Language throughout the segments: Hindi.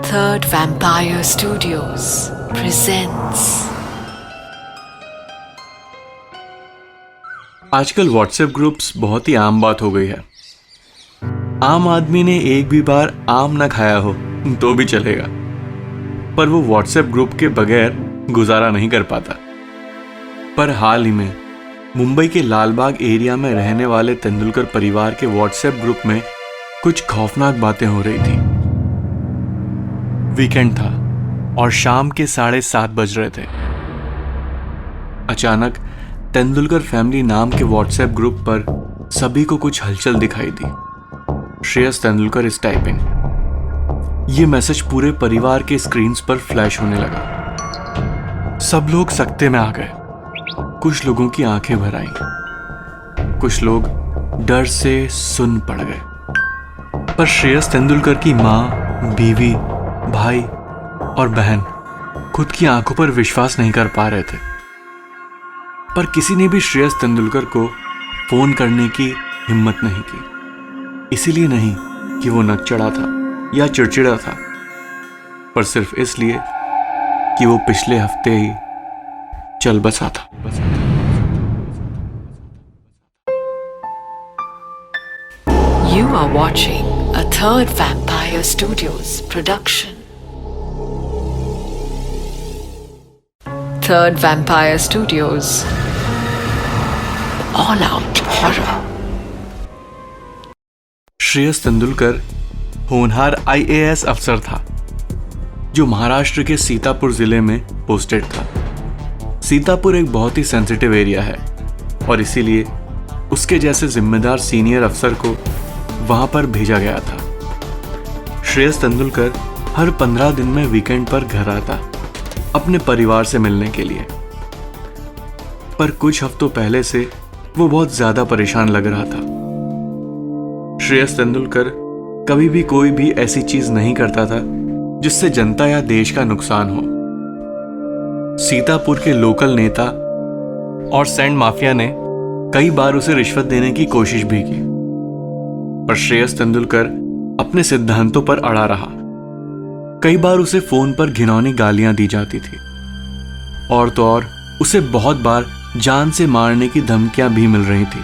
Third Vampire Studios presents। आजकल व्हाट्सएप ग्रुप्स बहुत ही आम बात हो गई है। आम आदमी ने एक भी बार आम ना खाया हो तो भी चलेगा, पर वो व्हाट्सएप ग्रुप के बगैर गुजारा नहीं कर पाता। पर हाल ही में मुंबई के लालबाग एरिया में रहने वाले तेंदुलकर परिवार के व्हाट्सएप ग्रुप में कुछ खौफनाक बातें हो रही थी। वीकेंड था और शाम के 7:30 बज रहे थे। अचानक तेंदुलकर फैमिली नाम के व्हाट्सएप ग्रुप पर सभी को कुछ हलचल दिखाई दी। Shreyas Tendulkar is typing. ये मैसेज पूरे परिवार के स्क्रीन्स पर फ्लैश होने लगा। सब लोग सकते में आ गए। कुछ लोगों की आंखें भर आईं, कुछ लोग डर से सुन्न पड़ गए। पर श्रेयस तेंदुलकर की माँ, बीवी, भाई और बहन खुद की आंखों पर विश्वास नहीं कर पा रहे थे। पर किसी ने भी श्रेयस तेंदुलकर को फोन करने की हिम्मत नहीं की। इसीलिए नहीं कि वो नकचढ़ा था या चिड़चिड़ा था, पर सिर्फ इसलिए कि वो पिछले हफ्ते ही चल बसा था। You are watching a Third Vampire Studios production. Third Vampire Studios All Out Horror। Shreyas Tendulkar होनहार IAS अफसर था जो महाराष्ट्र के सीतापुर जिले में पोस्टेड था। सीतापुर एक बहुत ही सेंसिटिव एरिया है और इसीलिए उसके जैसे जिम्मेदार सीनियर अफसर को वहां पर भेजा गया था। श्रेयस तेंदुलकर हर 15 दिन में वीकेंड पर घर आता अपने परिवार से मिलने के लिए। पर कुछ हफ्तों पहले से वो बहुत ज्यादा परेशान लग रहा था। श्रेयस तेंदुलकर कभी भी कोई भी ऐसी चीज नहीं करता था जिससे जनता या देश का नुकसान हो। सीतापुर के लोकल नेता और सैंड माफिया ने कई बार उसे रिश्वत देने की कोशिश भी की, पर श्रेयस तेंदुलकर अपने सिद्धांतों पर अड़ा रहा। कई बार उसे फोन पर घिनौनी गालियां दी जाती थी और तो और उसे बहुत बार जान से मारने की धमकियां भी मिल रही थी।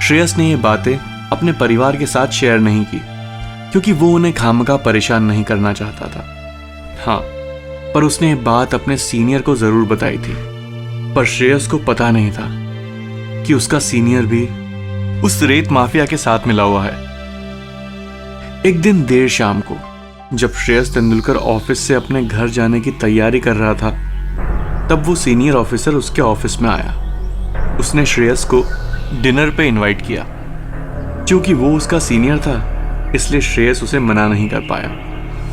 श्रेयस ने ये बातें अपने परिवार के साथ शेयर नहीं की क्योंकि वो उन्हें खामखा परेशान नहीं करना चाहता था। हाँ, पर उसने ये बात अपने सीनियर को जरूर बताई थी। पर श्रेयस को पता नहीं था कि उसका सीनियर भी उस रेत माफिया के साथ मिला हुआ है। एक दिन देर शाम को जब श्रेयस तेंदुलकर ऑफिस से अपने घर जाने की तैयारी कर रहा था, तब वो सीनियर ऑफिसर उसके ऑफिस में आया। उसने श्रेयस को डिनर पे इनवाइट किया। क्योंकि वो उसका सीनियर था, इसलिए श्रेयस उसे मना नहीं कर पाया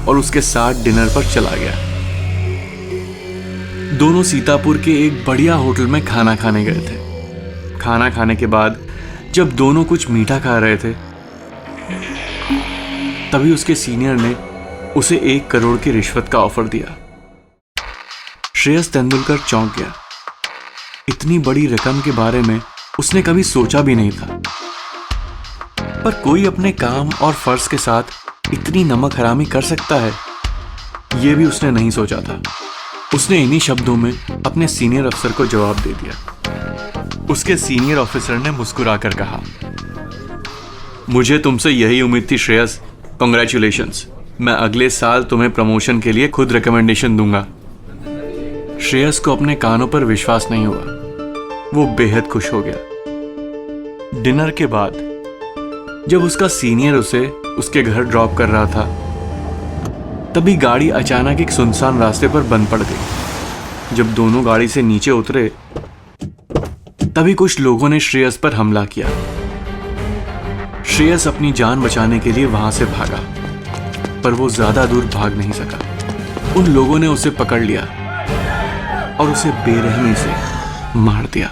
और उसके साथ डिनर पर चला गया। दोनों सीतापुर के एक बढ़िया होटल में खाना खाने गए थे। खाना खाने के बाद जब दोनों कुछ मीठा खा रहे थे, तभी उसके सीनियर ने उसे 1 करोड़ की रिश्वत का ऑफर दिया। श्रेयस तेंदुलकर चौंक गया। इतनी बड़ी रकम के बारे में उसने कभी सोचा भी नहीं था। पर कोई अपने काम और फर्ज के साथ इतनी नमक हरामी कर सकता है, यह भी उसने नहीं सोचा था। उसने इन्हीं शब्दों में अपने सीनियर अफसर को जवाब दे दिया। उसके सीनियर ऑफिसर ने मुस्कुराकर कहा, मुझे तुमसे यही उम्मीद थी श्रेयस, कांग्रेचुलेशंस। मैं अगले साल तुम्हें प्रमोशन के लिए खुद रिकमेंडेशन दूंगा। श्रेयस को अपने कानों पर विश्वास नहीं हुआ। वो बेहद खुश हो गया। डिनर के बाद जब उसका सीनियर उसे उसके घर ड्रॉप कर रहा था, तभी गाड़ी अचानक एक सुनसान रास्ते पर बंद पड़ गई। जब दोनों गाड़ी से नीचे उतरे, तभी कुछ लोगों ने श्रेयस पर हमला किया। श्रेयस अपनी जान बचाने के लिए वहां से भागा, पर वो ज्यादा दूर भाग नहीं सका। उन लोगों ने उसे पकड़ लिया और उसे बेरहमी से मार दिया।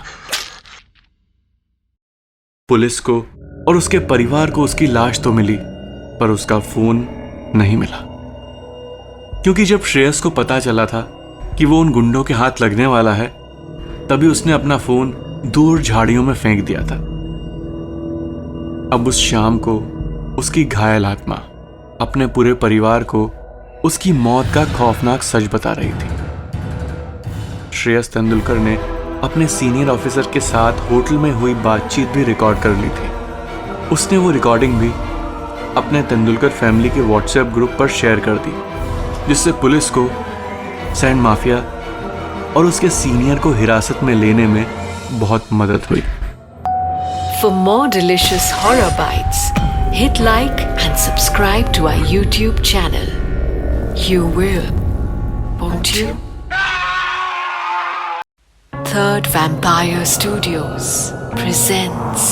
पुलिस को और उसके परिवार को उसकी लाश तो मिली, पर उसका फोन नहीं मिला। क्योंकि जब श्रेयस को पता चला था कि वो उन गुंडों के हाथ लगने वाला है, तभी उसने अपना फोन दूर झाड़ियों में फेंक दिया था। अब उस शाम को उसकी घायल आत्मा अपने पूरे परिवार को उसकी मौत का खौफनाक सच बता रही थी। श्रेयस तेंदुलकर ने अपने सीनियर ऑफिसर के साथ होटल में हुई बातचीत भी रिकॉर्ड कर ली थी। उसने वो रिकॉर्डिंग भी अपने तेंदुलकर फैमिली के व्हाट्सएप ग्रुप पर शेयर कर दी, जिससे पुलिस को सैंड माफिया और उसके सीनियर को हिरासत में लेने में बहुत मदद हुई। For more delicious horror bites, hit like and subscribe to our YouTube channel. You will, won't you? Third Vampire Studios presents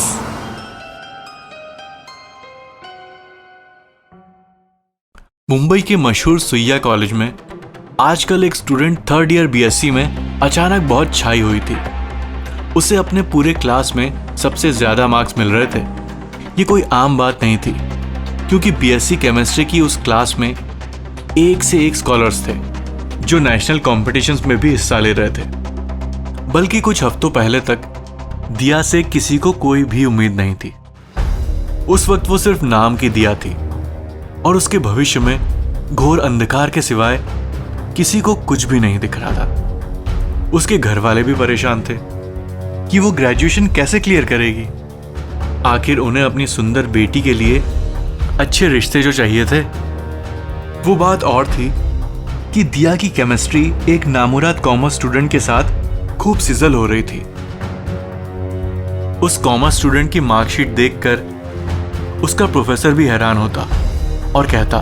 Mumbai के मशहूर सुइया कॉलेज में आजकल एक स्टूडेंट थर्ड ईयर बीएससी में अचानक बहुत छाई हुई थी। उसे अपने पूरे क्लास में सबसे ज्यादा मार्क्स मिल रहे थे। ये कोई आम बात नहीं थी, क्योंकि बीएससी केमिस्ट्री की उस क्लास में एक से एक स्कॉलर्स थे जो नेशनल कॉम्पिटिशन्स में भी हिस्सा ले रहे थे। बल्कि कुछ हफ्तों पहले तक दिया से किसी को कोई भी उम्मीद नहीं थी। उस वक्त वो सिर्फ नाम की दिया थी और उसके भविष्य में घोर अंधकार के सिवाय किसी को कुछ भी नहीं दिख रहा था। उसके घर वाले भी परेशान थे कि वो ग्रेजुएशन कैसे क्लियर करेगी। आखिर उन्हें अपनी सुंदर बेटी के लिए अच्छे रिश्ते जो चाहिए थे। वो बात और थी कि दिया की केमिस्ट्री एक नामुराद कॉमर्स स्टूडेंट के साथ खूब सिजल हो रही थी। उस कॉमर्स स्टूडेंट की मार्कशीट देखकर उसका प्रोफेसर भी हैरान होता और कहता,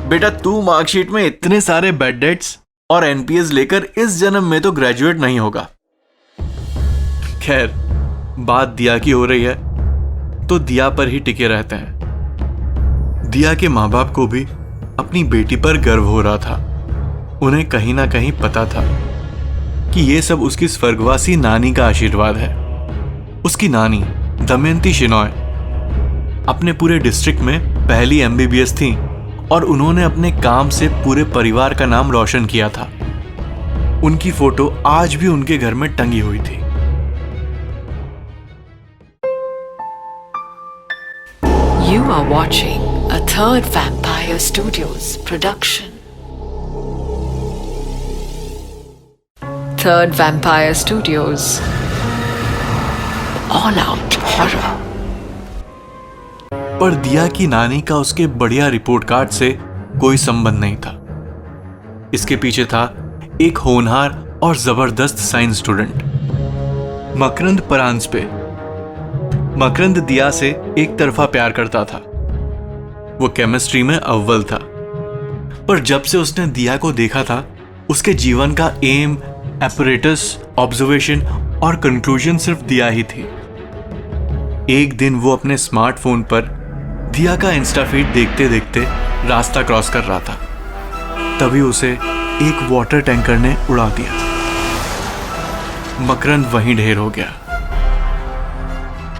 बेटा तू मार्कशीट में इतने सारे बैड डेट्स और एनपीएस लेकर इस जन्म में तो ग्रेजुएट नहीं होगा। खैर, बात दिया की हो रही है तो दिया पर ही टिके रहते हैं। दिया के माँ बाप को भी अपनी बेटी पर गर्व हो रहा था। उन्हें कहीं ना कहीं पता था कि ये सब उसकी स्वर्गवासी नानी का आशीर्वाद है। उसकी नानी दमयंती शेनॉय अपने पूरे डिस्ट्रिक्ट में पहली एमबीबीएस थी और उन्होंने अपने काम से पूरे परिवार का नाम रोशन किया था। उनकी फोटो आज भी उनके घर में टंगी हुई थी। You are watching a Third Vampire Studios production. Third Vampire Studios. All out horror. पर दिया की नानी का उसके बढ़िया रिपोर्ट कार्ड से कोई संबंध नहीं था। इसके पीछे था एक होनहार और जबरदस्त साइंस स्टूडेंट, मकरंद परांजपे। मकरंद दिया से एक तरफा प्यार करता था। वो केमिस्ट्री में अव्वल था, पर जब से उसने दिया को देखा था, उसके जीवन का एम, एपरेटस, ऑब्जर्वेशन और कंक्लूजन सिर्फ दिया ही थी। एक दिन वो अपने स्मार्टफोन पर दिया का इंस्टा फीड देखते देखते रास्ता क्रॉस कर रहा था। तभी उसे एक वाटर टैंकर ने उड़ा दिया। मकरंद वहीं ढेर हो गया,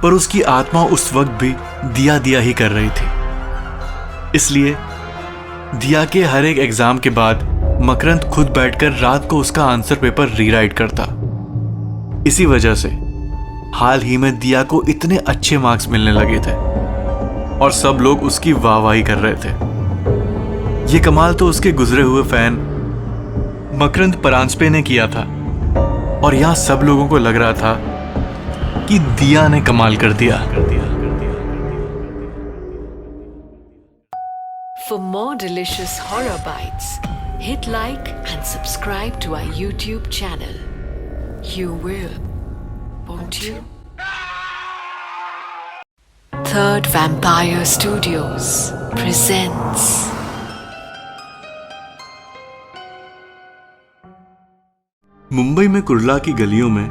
पर उसकी आत्मा उस वक्त भी दिया दिया ही कर रही थी। इसलिए दिया के हर एक एग्जाम के बाद मकरंद खुद बैठकर रात को उसका आंसर पेपर रीराइट करता। इसी वजह से हाल ही में दिया को इतने अच्छे मार्क्स मिलने लगे थे और सब लोग उसकी वाहवाही कर रहे थे। ये कमाल तो उसके गुजरे हुए फैन मकरंद परांजपे ने किया था और यहां सब लोगों को लग रहा था कि दिया ने कमाल कर दिया। For more delicious horror bites, hit like and subscribe to our YouTube channel. You will, won't you? Third Vampire Studios presents Mumbai में कुर्ला की गलियों में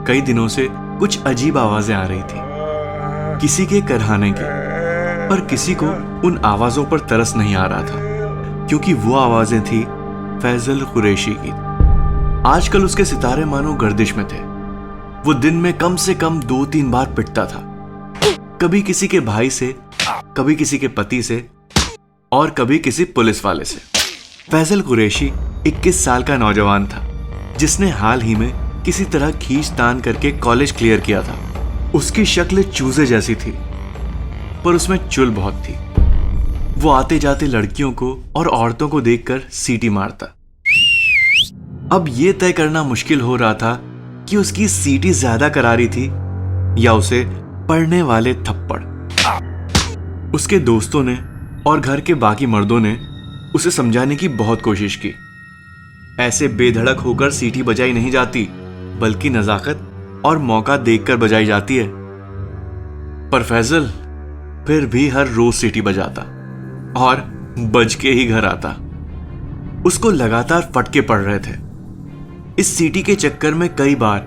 कई दिनों से कुछ अजीब आवाजें आ रही थी, किसी के करहाने की। पर किसी को उन आवाजों पर तरस नहीं आ रहा था, क्योंकि वो आवाजें थी फैजल कुरैशी की। आजकल उसके सितारे मानो गर्दिश में थे। वो दिन में कम से कम 2-3 बार पिटता था, कभी किसी के भाई से, कभी किसी के पति से और कभी किसी पुलिस वाले से। फैजल कुरैशी 21 साल का नौजवान था, जिसने हाल ही में किसी तरह खींचतान करके कॉलेज क्लियर किया था। उसकी शक्ल चूजे जैसी थी, पर उसमें चुल बहुत थी। वो आते जाते लड़कियों को और औरतों को देखकर सीटी मारता। अब ये तय करना मुश्किल हो रहा था कि उसकी सीटी ज्यादा करारी थी या उसे पड़ने वाले थप्पड़। उसके दोस्तों ने और घर के बाकी मर्दों ने उसे समझाने की बहुत कोशिश की। ऐसे बेधड़क होकर सीटी बजाई नहीं जाती, बल्कि नजाकत और मौका देखकर बजाई जाती है। पर फैजल फिर भी हर रोज सीटी बजाता और बज के ही घर आता। उसको लगातार फटके पड़ रहे थे। इस सीटी के चक्कर में कई बार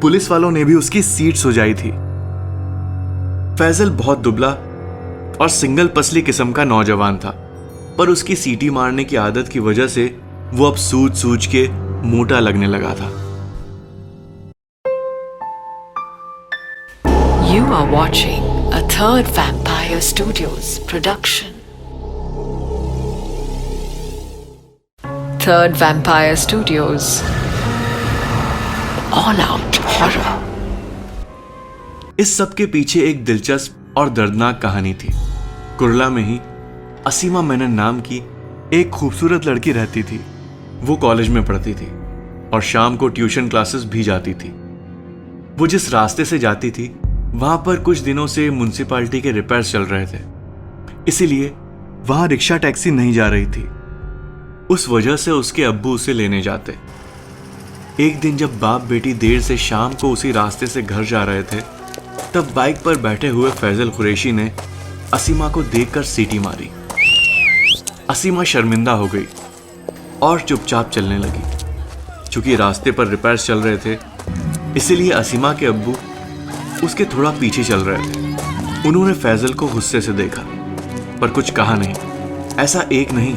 पुलिस वालों ने भी उसकी सीट सुजाई थी। फैजल बहुत दुबला और सिंगल पसली किस्म का नौजवान था, पर उसकी सीटी मारने की आदत की वजह से वो अब सूज सूज के मोटा लगने लगा था। You are watching a Third Vampire Studios production. Third Vampire Studios. All out horror. इस सब के पीछे एक दिलचस्प और दर्दनाक कहानी थी। कुरला में ही असीमा मेनन नाम की एक खूबसूरत लड़की रहती थी। वो कॉलेज में पढ़ती थी और शाम को ट्यूशन क्लासेस भी जाती थी। वो जिस रास्ते से जाती थी वहां पर कुछ दिनों से म्युनिसिपैलिटी के रिपेयर्स चल रहे थे, इसीलिए वहां रिक्शा टैक्सी नहीं जा रही थी। उस वजह से उसके अब्बू उसे लेने जाते। एक दिन जब बाप बेटी देर से शाम को उसी रास्ते से घर जा रहे थे, तब बाइक पर बैठे हुए फैजल कुरैशी ने असीमा को देखकर सीटी मारी। असीमा शर्मिंदा हो गई और चुपचाप चलने लगी। चूंकि रास्ते पर रिपेयर्स चल रहे थे, इसीलिए असीमा के अब्बू उसके थोड़ा पीछे चल रहे थे। उन्होंने फैजल को गुस्से से देखा, पर कुछ कहा नहीं। ऐसा एक नहीं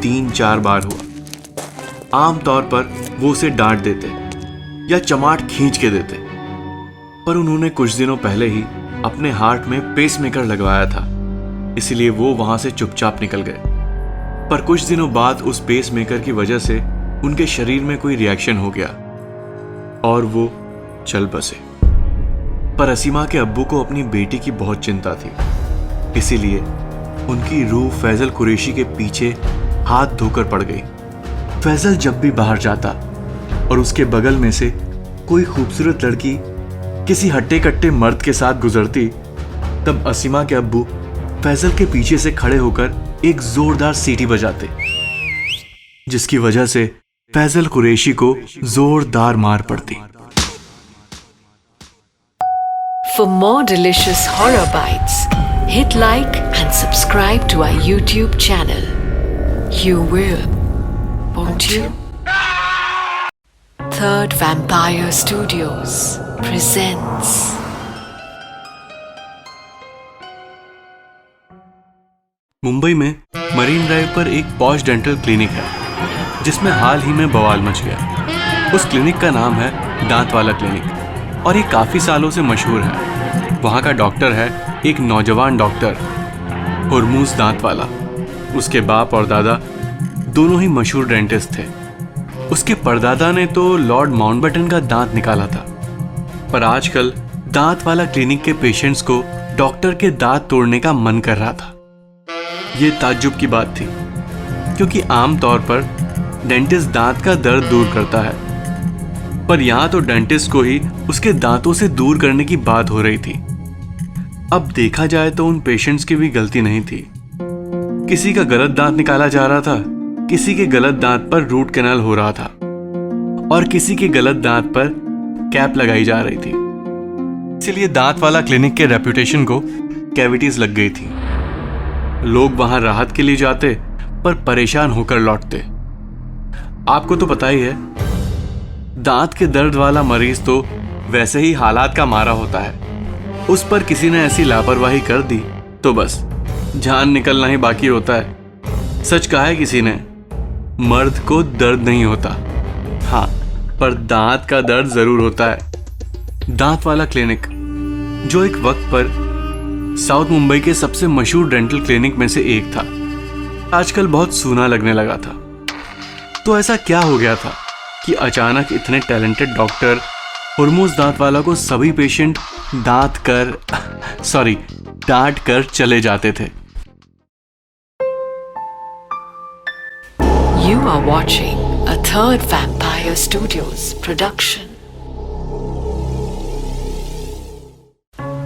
3-4 बार हुआ। आमतौर पर वो उसे डांट देते या चमाट खींच के देते, पर उन्होंने कुछ दिनों पहले ही अपने हार्ट में पेसमेकर लगवाया था, इसलिए वो वहां से चुपचाप निकल गए। पर कुछ दिनों बाद उस पेसमेकर की वजह से उनके शरीर में कोई रिएक्शन हो गया और वो चल बसे। पर असीमा के अब्बू को अपनी बेटी की बहुत चिंता थी, इसीलिए उनकी रूह फैजल कुरैशी के पीछे हाथ धोकर पड़ गई। फैजल जब भी बाहर जाता और उसके बगल में से कोई खूबसूरत लड़की किसी हट्टे कट्टे मर्द के साथ गुजरती, तब असीमा के अब्बू फैजल के पीछे से खड़े होकर एक जोरदार सीटी बजाते, जिसकी वजह से फैजल कुरैशी को जोरदार मार पड़ती। For more delicious horror bites, hit like and subscribe to our YouTube channel. You will, won't you? Third Vampire Studios presents. Mumbai में मरीन ड्राइव पर एक पॉश डेंटल क्लिनिक है, जिसमें हाल ही में बवाल मच गया। उस क्लिनिक का नाम है दांत वाला क्लिनिक और ये काफी सालों से मशहूर है। वहाँ का डॉक्टर है एक नौजवान डॉक्टर, हुरमुज दांत वाला। उसके बाप और दादा दोनों ही मशहूर डेंटिस्ट थे। उसके परदादा ने तो लॉर्ड माउंटबेटन का दांत निकाला था। पर आजकल दांत वाला क्लिनिक के पेशेंट्स को डॉक्टर के दांत तोड़ने का मन कर रहा था। ये ताज्जुब की बात थी, क्योंकि आमतौर पर डेंटिस्ट दांत का दर्द दूर करता है, पर यहां तो डेंटिस्ट को ही उसके दांतों से दूर करने की बात हो रही थी। अब देखा जाए तो उन पेशेंट्स की भी गलती नहीं थी। किसी का गलत दांत निकाला जा रहा था, किसी के गलत दांत पर रूट कैनाल हो रहा था और किसी के गलत दांत पर कैप लगाई जा रही थी। इसलिए दांत वाला क्लिनिक के रेपुटेशन को कैविटीज लग गई थी। लोग वहां राहत के लिए जाते, पर परेशान होकर लौटते। आपको तो पता ही है, दांत के दर्द वाला मरीज तो वैसे ही हालात का मारा होता है। उस पर किसी ने ऐसी लापरवाही कर दी तो बस जान निकलना ही बाकी होता है। सच कहा है किसी ने, मर्द को दर्द नहीं होता, हाँ, पर दांत का दर्द जरूर होता है। दांत वाला क्लिनिक, जो एक वक्त पर साउथ मुंबई के सबसे मशहूर डेंटल क्लिनिक में से एक था, आजकल बहुत सूना लगने लगा था। तो ऐसा क्या हो गया था कि अचानक इतने टैलेंटेड डॉक्टर हुरमुज दांत वाला को सभी पेशेंट डांट कर चले जाते थे। You are watching a Third Vampire Studios production.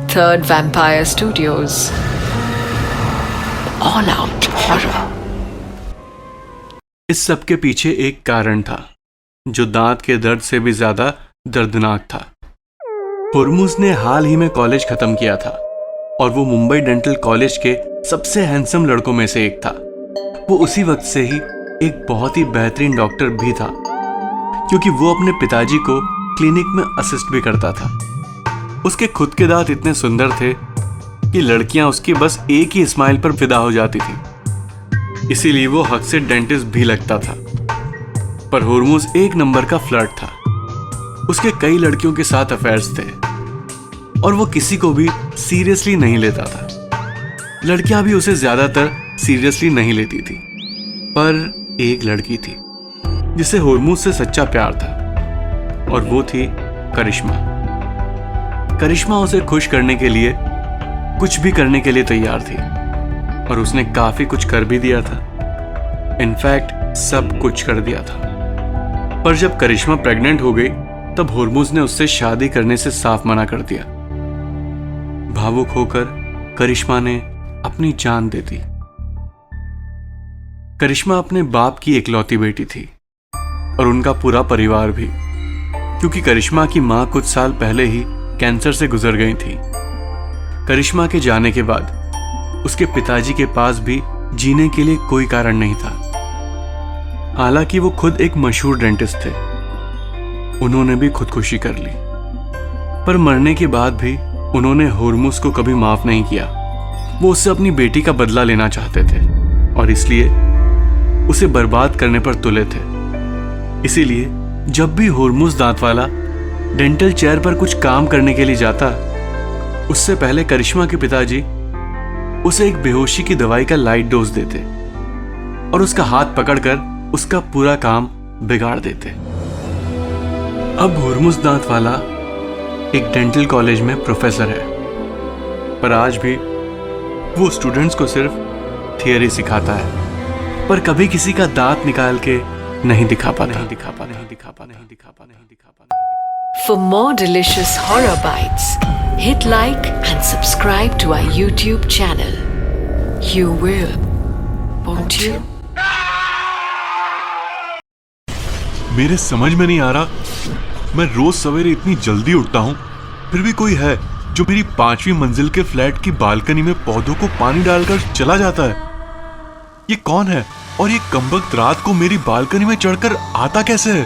Third Vampire Studios. All out horror. इस सब के पीछे एक कारण था जो दांत के दर्द से भी ज्यादा दर्दनाक था। हुर्मुज ने हाल ही में कॉलेज खत्म किया था और वो मुंबई डेंटल कॉलेज के सबसे हैंडसम लड़कों में से एक था। वो उसी वक्त से ही एक बहुत ही बेहतरीन डॉक्टर भी था, क्योंकि वो अपने पिताजी को क्लिनिक में असिस्ट भी करता था। उसके खुद के दांत इतने सुंदर थे कि लड़कियां उसकी बस एक ही स्माइल पर फिदा हो जाती थी, इसीलिए वो हक से डेंटिस्ट भी लगता था। पर हुर्मुज एक नंबर का फ्लर्ट था। उसके कई लड़कियों के साथ अफेयर्स थे और वो किसी को भी सीरियसली नहीं लेता था। लड़कियां भी उसे ज्यादातर सीरियसली नहीं लेती थी, पर एक लड़की थी जिसे हुर्मुज से सच्चा प्यार था, और वो थी करिश्मा। करिश्मा उसे खुश करने के लिए कुछ भी करने के लिए तैयार थी, और उसने काफी कुछ कर भी दिया था। इनफैक्ट सब कुछ कर दिया था। पर जब करिश्मा प्रेग्नेंट हो गई तब हुर्मुज ने उससे शादी करने से साफ मना कर दिया। भावुक होकर करिश्मा ने अपनी जान दे दी। करिश्मा अपने बाप की इकलौती बेटी थी और उनका पूरा परिवार भी, क्योंकि करिश्मा की मां कुछ साल पहले ही कैंसर से गुजर गई थी। करिश्मा के जाने के बाद उसके पिताजी के पास भी जीने के लिए कोई कारण नहीं था। हालांकि वो खुद एक मशहूर डेंटिस्ट थे, उन्होंने भी खुदकुशी कर ली। पर मरने के बाद भी उन्होंने हुर्मुज को कभी माफ नहीं किया। वो उससे अपनी बेटी का बदला लेना चाहते थे और इसलिए उसे बर्बाद करने पर तुले थे। इसीलिए जब भी हुर्मुज दांत वाला डेंटल चेयर पर कुछ काम करने के लिए जाता, उससे पहले करिश्मा के पिताजी उसे एक बेहोशी की दवाई का लाइट डोज देते और उसका हाथ पकड़कर उसका पूरा काम बिगाड़ देते। अब हुर्मुज दांत वाला एक डेंटल कॉलेज में प्रोफेसर है, पर आज भी वो स्टूडेंट्स को सिर्फ थियरी सिखाता है, पर कभी किसी का दांत निकाल के नहीं दिखा पाता। For more delicious horror bites, hit like and subscribe to our YouTube channel. You will, won't you? मेरे समझ में नहीं आ रहा, मैं रोज सवेरे इतनी जल्दी उठता हूँ, फिर भी कोई है जो मेरी 5वीं मंजिल के फ्लैट की बालकनी में पौधों को पानी डालकर चला जाता है। ये कौन है और ये कमबख्त रात को मेरी बालकनी में चढ़कर आता कैसे है?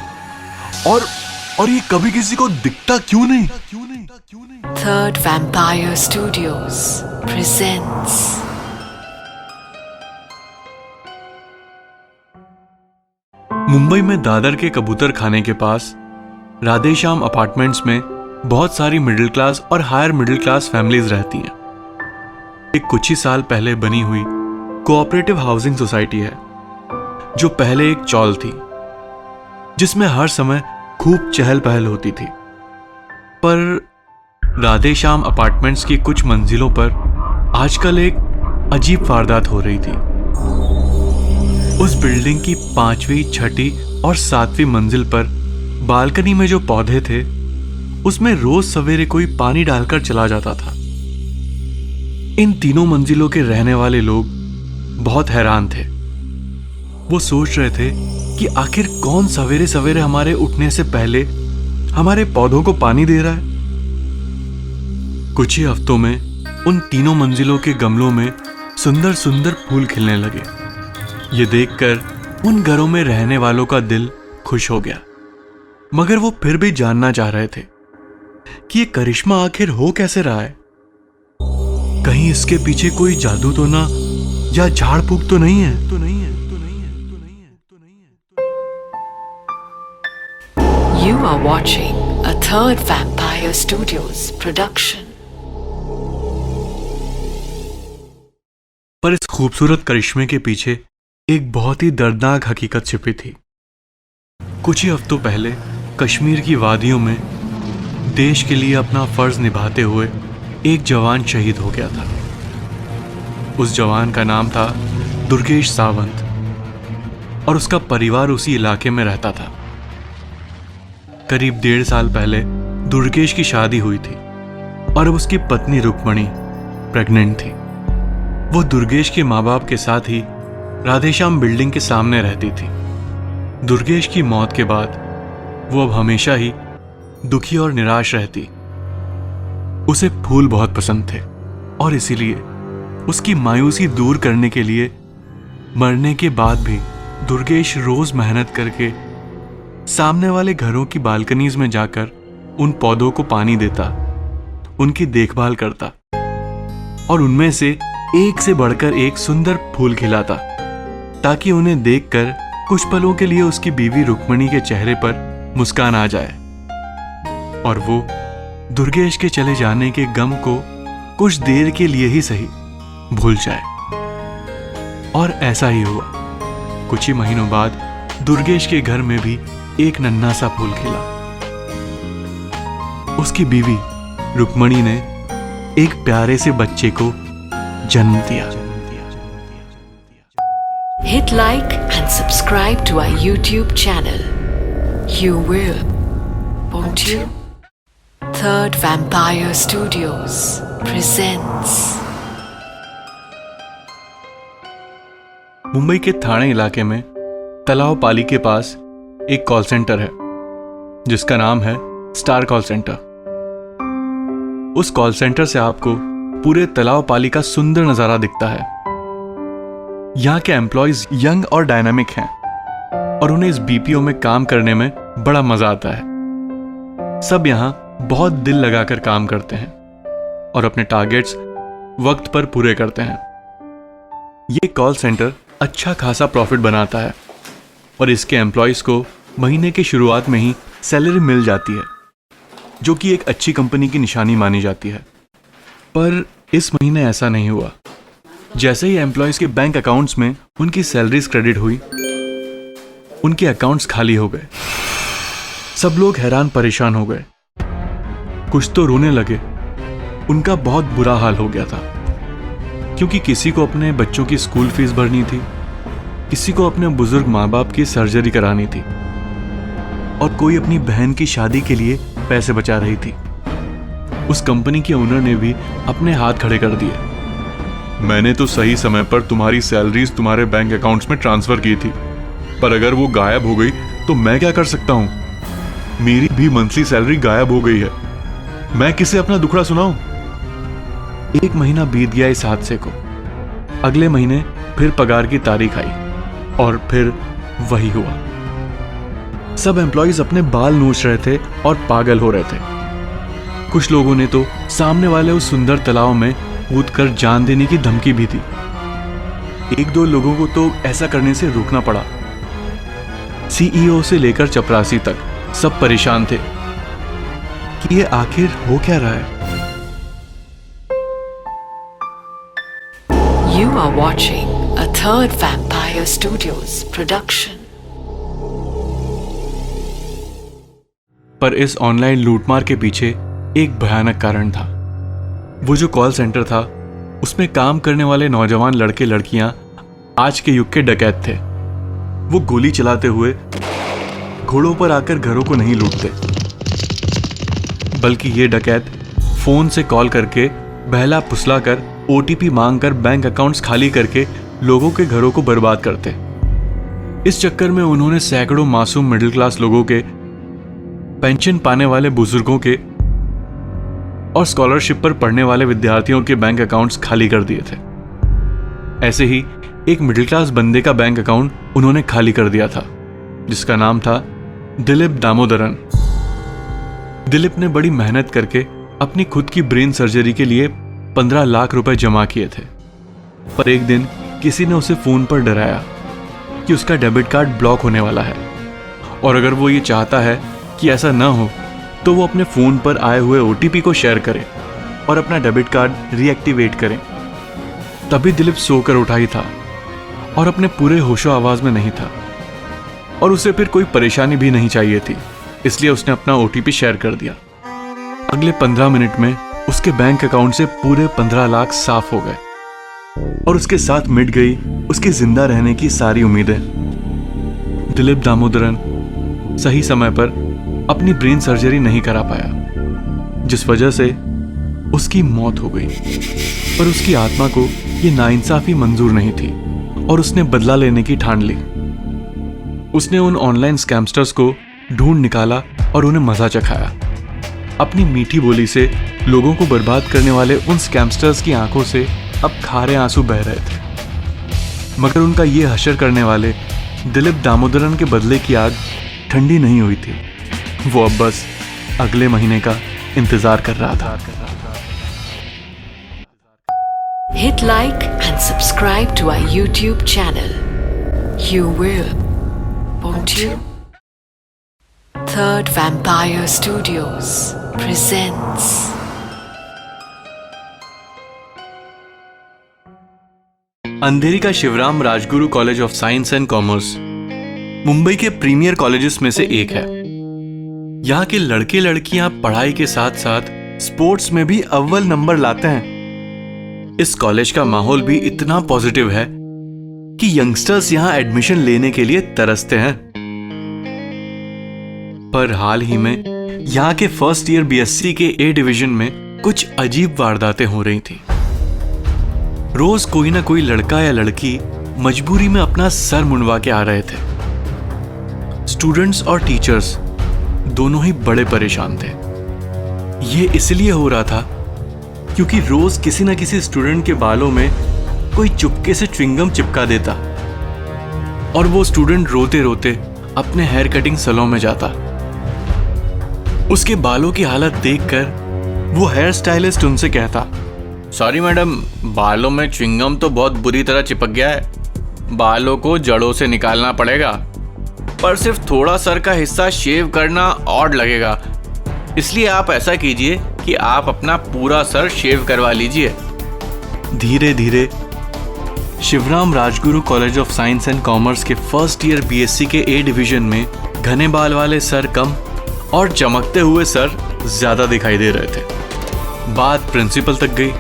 और ये कभी किसी को दिखता क्यों नहीं? Third Vampire Studios presents Mumbai में दादर के कबूतर खाने के पास राधेश्याम अपार्टमेंट्स में बहुत सारी मिडिल क्लास और हायर मिडिल क्लास फैमिलीज रहती हैं। एक कुछ ही साल पहले बनी हुई कोऑपरेटिव हाउसिंग सोसाइटी है, जो पहले एक चौल थी जिसमें हर समय खूब चहल पहल होती थी। पर राधेश्याम अपार्टमेंट्स की कुछ मंजिलों पर आजकल एक अजीब वारदात हो रही थी। उस बिल्डिंग की 5वीं, 6ठी और 7वीं मंजिल पर बालकनी में जो पौधे थे उसमें रोज सवेरे कोई पानी डालकर चला जाता था। इन तीनों मंजिलों के रहने वाले लोग बहुत हैरान थे। वो सोच रहे थे कि आखिर कौन सवेरे सवेरे हमारे उठने से पहले हमारे पौधों को पानी दे रहा है। कुछ ही हफ्तों में उन तीनों मंजिलों के गमलों में सुंदर सुंदर फूल खिलने लगे। ये देखकर उन घरों में रहने वालों का दिल खुश हो गया, मगर वो फिर भी जानना चाह रहे थे कि ये करिश्मा आखिर हो कैसे रहा है। कहीं इसके पीछे कोई जादू तो ना, या झाड़ फूक तो नहीं है। You are watching a Third Vampire Studios production. पर इस खूबसूरत करिश्मे के पीछे एक बहुत ही दर्दनाक हकीकत छिपी थी। कुछ ही हफ्तों पहले कश्मीर की वादियों में देश के लिए अपना फर्ज निभाते हुए एक जवान शहीद हो गया था। उस जवान का नाम था दुर्गेश सावंत। और उसका परिवार उसी इलाके में रहता था। करीब 1.5 साल पहले दुर्गेश की शादी हुई थी और अब उसकी पत्नी रुक्मणी प्रेग्नेंट थी। वो दुर्गेश के माँ बाप के साथ ही राधेश्याम बिल्डिंग के सामने रहती थी। दुर्गेश की मौत के बाद वो अब हमेशा ही दुखी और निराश रहती। उसे फूल बहुत पसंद थे और इसीलिए उसकी मायूसी दूर करने के लिए मरने के बाद भी दुर्गेश रोज मेहनत करके सामने वाले घरों की बालकनीज में जाकर उन पौधों को पानी देता, उनकी देखभाल करता और उनमें से एक से बढ़कर एक सुंदर फूल खिलाता, ताकि उन्हें देखकर कुछ पलों के लिए उसकी बीवी रुक्मणी के चेहरे पर मुस्कान आ जाए और वो दुर्गेश के चले जाने के गम को कुछ देर के लिए ही सही भूल जाए। और ऐसा ही हुआ। कुछ ही महीनों बाद दुर्गेश के घर में भी एक नन्हा सा फूल खिला। उसकी बीवी रुक्मणी ने एक प्यारे से बच्चे को जन्म दिया। Hit like and subscribe to our YouTube channel. You will, won't you? Third Vampire Studios presents. Mumbai के थाने इलाके में तलाव पाली के पास एक कॉल सेंटर है जिसका नाम है स्टार कॉल सेंटर। उस कॉल सेंटर से आपको पूरे तलाव पाली का सुंदर नजारा दिखता है। यहाँ के एम्प्लॉयज यंग और डायनामिक हैं और उन्हें इस बीपीओ में काम करने में बड़ा मजा आता है। सब यहाँ बहुत दिल लगाकर काम करते हैं और अपने टारगेट्स वक्त पर पूरे करते हैं। ये कॉल सेंटर अच्छा खासा प्रॉफिट बनाता है और इसके एम्प्लॉयज को महीने की शुरुआत में ही सैलरी मिल जाती है, जो कि एक अच्छी कंपनी की निशानी मानी जाती है। पर इस महीने ऐसा नहीं हुआ। जैसे ही एम्प्लॉयज के बैंक अकाउंट्स में उनकी सैलरीज क्रेडिट हुई, उनके अकाउंट्स खाली हो गए। सब लोग हैरान परेशान हो गए, कुछ तो रोने लगे। उनका बहुत बुरा हाल हो गया था, क्योंकि किसी को अपने बच्चों की स्कूल फीस भरनी थी, किसी को अपने बुजुर्ग माँ बाप की सर्जरी करानी थी और कोई अपनी बहन की शादी के लिए पैसे बचा रही थी। उस कंपनी के ओनर ने भी अपने हाथ खड़े कर दिए। मैंने तो सही समय पर तुम्हारी सैलरीज तुम्हारे बैंक अकाउंट्स में ट्रांसफर की थी, पर अगर वो गायब हो गई तो मैं क्या कर सकता हूँ? मेरी भी मंथली सैलरी गायब हो गई है। मैं किसे अपना दुखड़ा सुनाऊं? 1 महीना बीत गया इस हादसे को। अगले महीने फिर पगार की तारीख आई और फिर वही हुआ। सब एम्प्लॉयज अपने बाल नोच रहे थे और पागल हो रहे थे। कुछ लोगों ने तो सामने वाले उस सुंदर तालाब में कूदकर जान देने की धमकी भी दी। 1-2 लोगों को तो ऐसा करने से रोकना पड़ा। सीईओ से लेकर चपरासी तक सब परेशान थे कि ये आखिर हो क्या रहा है। You are watching a Third Vampire Studios production. पर इस ऑनलाइन लूटमार के पीछे एक भयानक कारण था। वो जो कॉल सेंटर था, उसमें काम करने वाले नौजवान लड़के लड़कियां आज के युग के डकैत थे। वो गोली चलाते हुए घोड़ों पर आकर घरों को नहीं लूटते, बल्कि ये डकैत फोन से कॉल करके बहला फुसला कर ओटीपी मांगकर बैंक अकाउंट्स खाली करके लोगों के घरों को बर्बाद करते। इस चक्कर में उन्होंने सैकड़ों मासूम मिडिल क्लास लोगों के, पेंशन पाने वाले बुजुर्गों के और स्कॉलरशिप पर पढ़ने वाले विद्यार्थियों के बैंक अकाउंट्स खाली कर दिए थे। ऐसे ही एक मिडिल क्लास बंदे का बैंक अकाउंट उन्होंने खाली कर दिया था, जिसका नाम था दिलीप दामोदरन। दिलीप ने बड़ी मेहनत करके अपनी खुद की ब्रेन सर्जरी के लिए 15 लाख रुपए जमा किए थे। पर एक दिन किसी ने उसे फोन पर डराया कि उसका डेबिट कार्ड ब्लॉक होने वाला है और अगर वो ये चाहता है कि ऐसा ना हो तो वो अपने फोन पर आए हुए ओटीपी को शेयर करे और अपना डेबिट कार्ड रीएक्टिवेट करें। तभी दिलीप सोकर उठा ही था और अपने पूरे होशो आवाज में नहीं था और उसे फिर कोई परेशानी भी नहीं चाहिए थी, इसलिए उसने अपना ओटीपी शेयर कर दिया। अगले 15 मिनट में उसके बैंक अकाउंट से पूरे 15 लाख साफ हो गए और उसके साथ मिट गई उसकी जिंदा रहने की सारी उम्मीदें। दिलीप दामोदरन सही समय पर अपनी ब्रेन सर्जरी नहीं करा पाया, जिस वजह से उसकी मौत हो गई। पर उसकी आत्मा को यह नाइंसाफी मंजूर नहीं थी और उसने बदला लेने की ठान ली। उसने उन ऑनलाइन स्कैमस्टर्स को ढूंढ निकाला और उन्हें मजा चखाया। अपनी मीठी बोली से लोगों को बर्बाद करने वाले उन स्कैमस्टर्स की आंखों से अब खारे आंसू बह रहे थे, मगर उनका ये हशर करने वाले दिलीप दामोदरन के बदले की आग ठंडी नहीं हुई थी। वो अब बस अगले महीने का इंतजार कर रहा था। Hit like and subscribe to our YouTube channel. You will, won't you? Third Vampire Studios presents Andheri का Shivram Rajguru college of science and commerce Mumbai के प्रीमियर कॉलेजेस में से एक है। यहाँ के लड़के लड़कियां पढ़ाई के साथ साथ स्पोर्ट्स में भी अव्वल नंबर लाते हैं। इस कॉलेज का माहौल भी इतना पॉजिटिव है कि यंगस्टर्स यहाँ एडमिशन लेने के लिए तरसते हैं। पर हाल ही में यहाँ के फर्स्ट ईयर बीएससी के ए डिवीजन में कुछ अजीब वारदातें हो रही थी। रोज कोई ना कोई लड़का या लड़की मजबूरी में अपना सर मुंडवा के आ रहे थे। स्टूडेंट्स और टीचर्स दोनों ही बड़े परेशान थे। यह इसलिए हो रहा था क्योंकि रोज किसी ना किसी स्टूडेंट के बालों में कोई चुपके से च्युइंगम चिपका देता और वो स्टूडेंट रोते रोते अपने हेयर कटिंग सैलून में जाता। उसके बालों की हालत देखकर वो हेयर स्टाइलिस्ट उनसे कहता, सॉरी मैडम, बालों में च्युइंगम तो बहुत बुरी तरह चिपक गया है, बालों को जड़ों से निकालना पड़ेगा, पर सिर्फ थोड़ा सर का हिस्सा शेव करना ऑड लगेगा, इसलिए आप ऐसा कीजिए कि आप अपना पूरा सर शेव करवा लीजिए। धीरे धीरे Shivram Rajguru college of science and commerce के फर्स्ट ईयर बीएससी के ए डिवीजन में घने बाल वाले सर कम और चमकते हुए सर ज्यादा दिखाई दे रहे थे। बात प्रिंसिपल तक गई,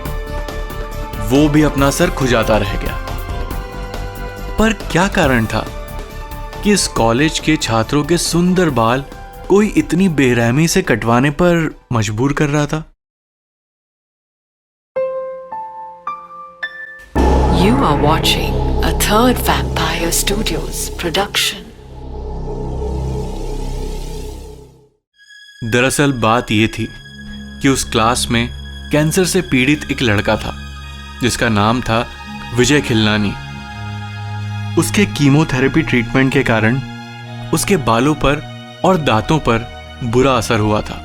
वो भी अपना सर खुजाता रह गया। पर क्या कारण था कि इस कॉलेज के छात्रों के सुंदर बाल कोई इतनी बेरहमी से कटवाने पर मजबूर कर रहा था? You are watching a Third Vampire Studios production. दरअसल बात यह थी कि उस क्लास में कैंसर से पीड़ित एक लड़का था जिसका नाम था विजय खिलनानी। उसके कीमोथेरेपी ट्रीटमेंट के कारण उसके बालों पर और दांतों पर बुरा असर हुआ था।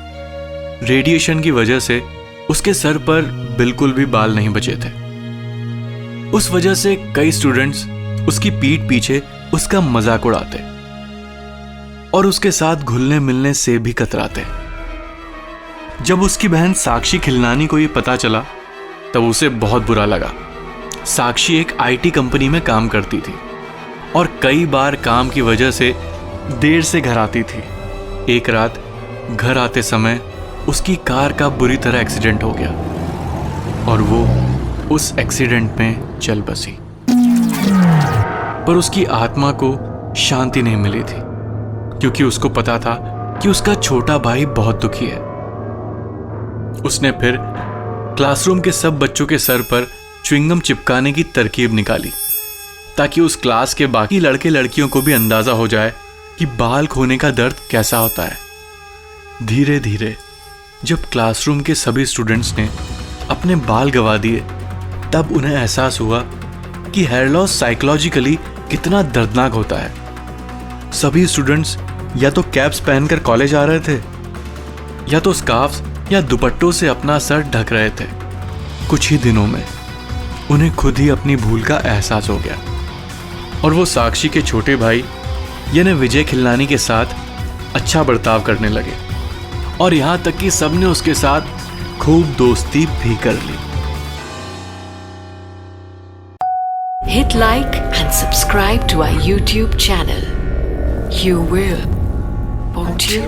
रेडिएशन की वजह से उसके सर पर बिल्कुल भी बाल नहीं बचे थे। उस वजह से कई स्टूडेंट्स उसकी पीठ पीछे उसका मजाक उड़ाते और उसके साथ घुलने मिलने से भी कतराते। जब उसकी बहन साक्षी खिलनानी को यह पता चला तब उसे बहुत बुरा लगा। साक्षी एक आईटी कंपनी में काम करती थी और कई बार काम की वजह से देर से घर आती थी। एक रात घर आते समय उसकी कार का बुरी तरह एक्सीडेंट हो गया और वो उस एक्सीडेंट में चल बसी। पर उसकी आत्मा को शांति नहीं मिली थी क्योंकि उसको पता था कि उसका छोटा भाई बहुत दुखी है। उसने फिर क्लासरूम के सब बच्चों के सर पर च्युइंगम चिपकाने की तरकीब निकाली ताकि उस क्लास के बाकी लड़के लड़कियों को भी अंदाजा हो जाए कि बाल खोने का दर्द कैसा होता है। धीरे धीरे जब क्लासरूम के सभी स्टूडेंट्स ने अपने बाल गंवा दिए तब उन्हें एहसास हुआ कि हेयर लॉस साइकोलॉजिकली कितना दर्दनाक होता है। सभी स्टूडेंट्स या तो कैप्स पहनकर कॉलेज आ रहे थे या तो स्कार्फ्स या दुपट्टों से अपना सर ढक रहे थे। कुछ ही दिनों में उन्हें खुद ही अपनी भूल का एहसास हो गया और वो साक्षी के छोटे भाई यानी विजय खिलनानी के साथ अच्छा बर्ताव करने लगे और यहां तक कि सबने उसके साथ खूब दोस्ती भी कर ली। Hit like and subscribe to our YouTube channel. You will, won't you?